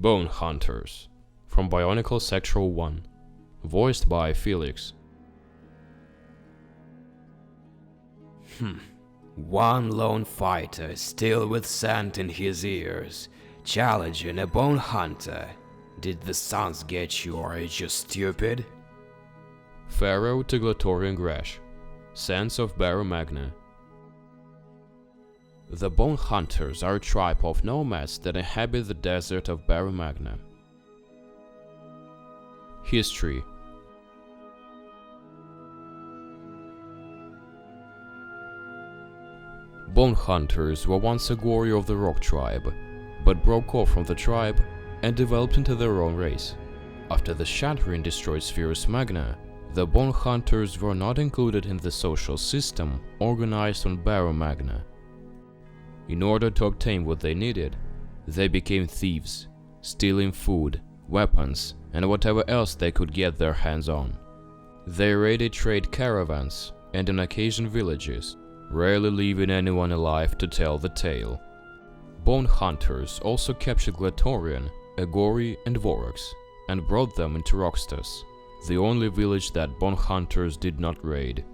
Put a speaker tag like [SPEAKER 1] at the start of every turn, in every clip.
[SPEAKER 1] Bone Hunters from Bionicle Sector 1, voiced by Felix.
[SPEAKER 2] One lone fighter, still with sand in his ears, challenging a bone hunter. Did the sounds get you, or are you just stupid?
[SPEAKER 1] Pharaoh to Glatorian Gresh, Sense of Barrow Magna. The Bone Hunters are a tribe of nomads that inhabit the desert of Barrow Magna. History. Bone Hunters were once a Gori of the Rock tribe, but broke off from the tribe and developed into their own race. After the Shattering destroyed Spherus Magna, the Bone Hunters were not included in the social system organized on Barrow Magna. In order to obtain what they needed, they became thieves, stealing food, weapons, and whatever else they could get their hands on. They raided trade caravans and on occasion villages, rarely leaving anyone alive to tell the tale. Bone Hunters also captured Glatorian, Agori, and Vorax, and brought them into Roxtas, the only village that Bone Hunters did not raid.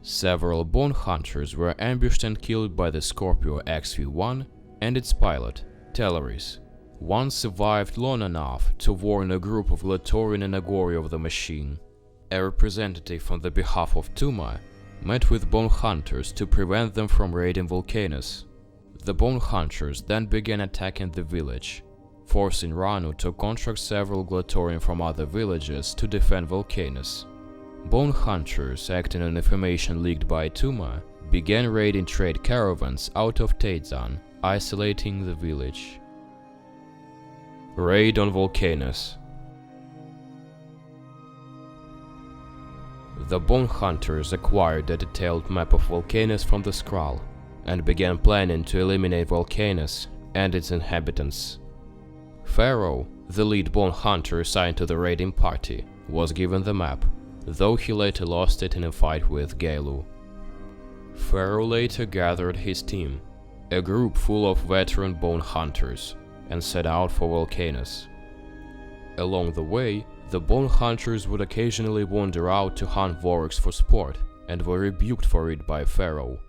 [SPEAKER 1] Several Bone Hunters were ambushed and killed by the Scorpio XV-1 and its pilot, Teleris. One survived long enough to warn a group of Glatorian and Agori of the machine. A representative on the behalf of Tuma met with Bone Hunters to prevent them from raiding Volcanus. The Bone Hunters then began attacking the village, forcing Ranu to contract several Glatorian from other villages to defend Volcanus. Bone Hunters, acting on information leaked by Tuma, began raiding trade caravans out of Teitzan, isolating the village. Raid on Volcanus. The Bone Hunters acquired a detailed map of Volcanus from the Skrull, and began planning to eliminate Volcanus and its inhabitants. Pharaoh, the lead Bone Hunter assigned to the raiding party, was given the map, though he later lost it in a fight with Gailu. Pharaoh later gathered his team, a group full of veteran Bone Hunters, and set out for Volcanus. Along the way, the Bone Hunters would occasionally wander out to hunt Vorax for sport, and were rebuked for it by Pharaoh.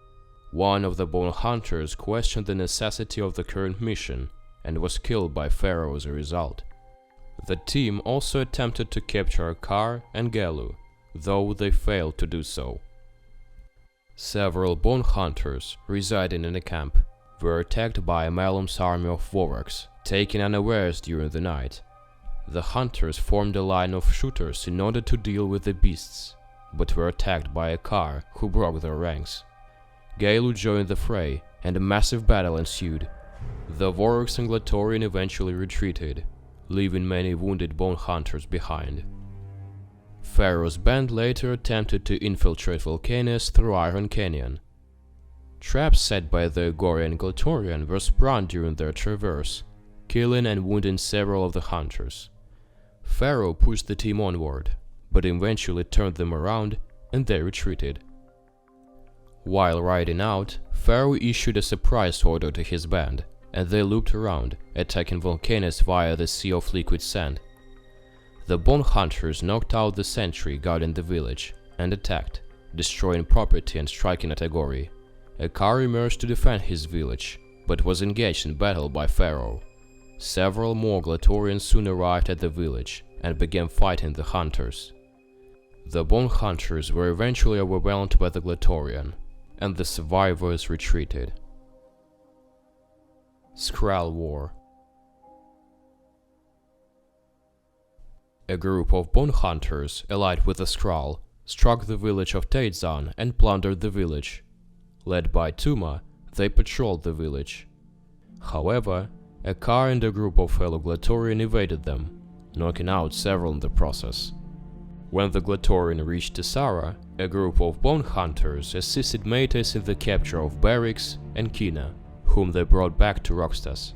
[SPEAKER 1] One of the Bone Hunters questioned the necessity of the current mission, and was killed by Pharaoh as a result. The team also attempted to capture Akar and Gailu, though they failed to do so. Several Bone Hunters residing in a camp were attacked by Malum's army of Vorax, taken unawares during the night. The hunters formed a line of shooters in order to deal with the beasts, but were attacked by Akar, who broke their ranks. Gailu joined the fray, and a massive battle ensued. The Vorax and Glatorian eventually retreated, leaving many wounded Bone Hunters behind. Pharaoh's band later attempted to infiltrate Volcanus through Iron Canyon. Traps set by the Agori and Glatorian were sprung during their traverse, killing and wounding several of the hunters. Pharaoh pushed the team onward, but eventually turned them around and they retreated. While riding out, Pharaoh issued a surprise order to his band, and they looped around, attacking Volcanus via the Sea of Liquid Sand. The Bone Hunters knocked out the sentry guarding the village, and attacked, destroying property and striking at Agori. Akar emerged to defend his village, but was engaged in battle by Pharaoh. Several more Glatorians soon arrived at the village, and began fighting the hunters. The Bone Hunters were eventually overwhelmed by the Glatorian, and the survivors retreated. Skrull War. A group of Bone Hunters, allied with the Skrull, struck the village of Teitzan and plundered the village. Led by Tuma, they patrolled the village. However, Akar and a group of fellow Glatorian evaded them, knocking out several in the process. When the Glatorian reached Tessara, a group of Bone Hunters assisted Metis in the capture of Barrix and Kina, whom they brought back to Roxtas.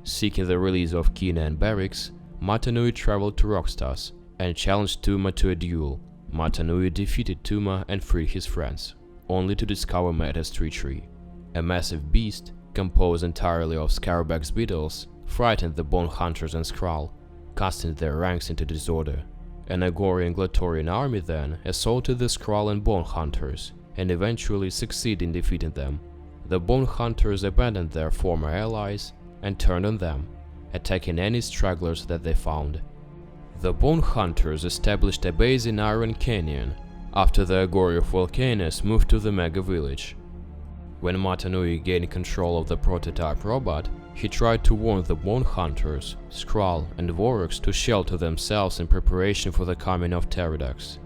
[SPEAKER 1] Seeking the release of Kina and Barrix, Matanui traveled to Roxtas and challenged Tuma to a duel. Matanui defeated Tuma and freed his friends, only to discover Metis' treachery. A massive beast, composed entirely of Scarabax beetles, frightened the Bone Hunters and Skrull, casting their ranks into disorder. An Agori and Glatorian army then assaulted the Skrull and Bone Hunters, and eventually succeeded in defeating them. The Bone Hunters abandoned their former allies and turned on them, attacking any stragglers that they found. The Bone Hunters established a base in Iron Canyon after the Agori of Volcanus moved to the Mega Village. When Mata Nui gained control of the prototype robot, he tried to warn the Bone Hunters, Skrull, and Vorax to shelter themselves in preparation for the coming of Pterodax.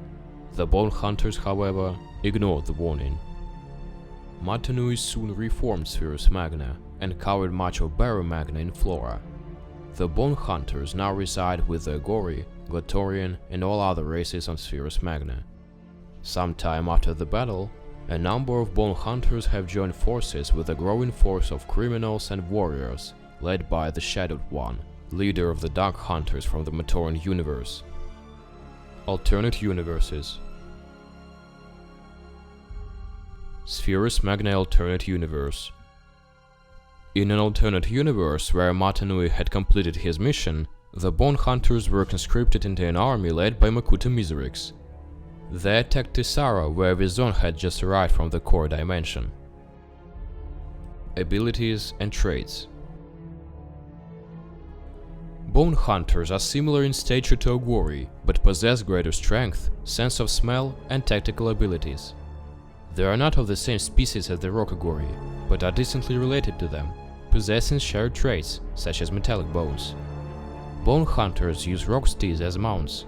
[SPEAKER 1] The Bone Hunters, however, ignored the warning. Mata Nui soon reformed Spherus Magna and covered much of Barrow Magna in Flora. The Bone Hunters now reside with the Agori, Glatorian, and all other races on Spherus Magna. Sometime after the battle, a number of Bone Hunters have joined forces with a growing force of criminals and warriors, led by the Shadowed One, leader of the Dark Hunters from the Matoran universe. Alternate universes. Spherus Magna Alternate Universe. In an alternate universe where Mata Nui had completed his mission, the Bone Hunters were conscripted into an army led by Makuta Miserix. They attacked Tisara, where Vizon had just arrived from the core dimension. Abilities and traits. Bone Hunters are similar in stature to Agori, but possess greater strength, sense of smell, and tactical abilities. They are not of the same species as the Rock Agori, but are distantly related to them, possessing shared traits, such as metallic bones. Bone Hunters use rock steeds as mounts.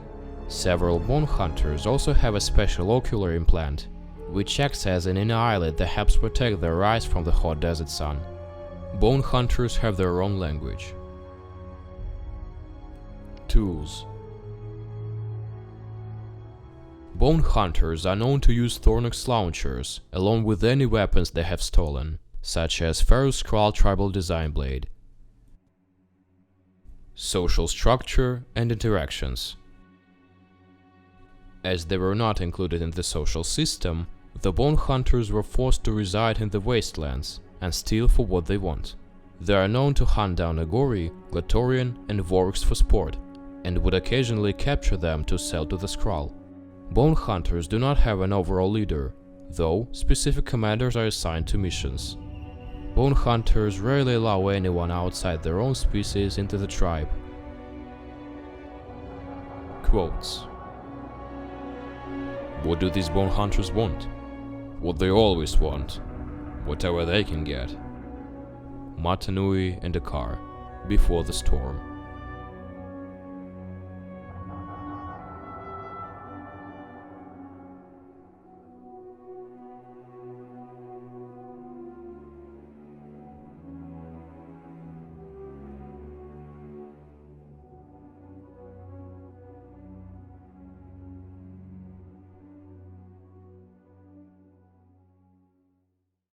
[SPEAKER 1] Several Bone Hunters also have a special ocular implant, which acts as an inner eyelid that helps protect their eyes from the hot desert sun. Bone Hunters have their own language. Tools. Bone Hunters are known to use Thornox launchers, along with any weapons they have stolen, such as Pharaoh's Skrull Tribal Design Blade. Social structure and interactions. As they were not included in the social system, the Bone Hunters were forced to reside in the wastelands and steal for what they want. They are known to hunt down Agori, Glatorian, and Vorax for sport, and would occasionally capture them to sell to the Skrull. Bone Hunters do not have an overall leader, though specific commanders are assigned to missions. Bone Hunters rarely allow anyone outside their own species into the tribe. Quotes. What do these Bone Hunters want? What they always want. Whatever they can get. Mata Nui and Akar, Before the Storm.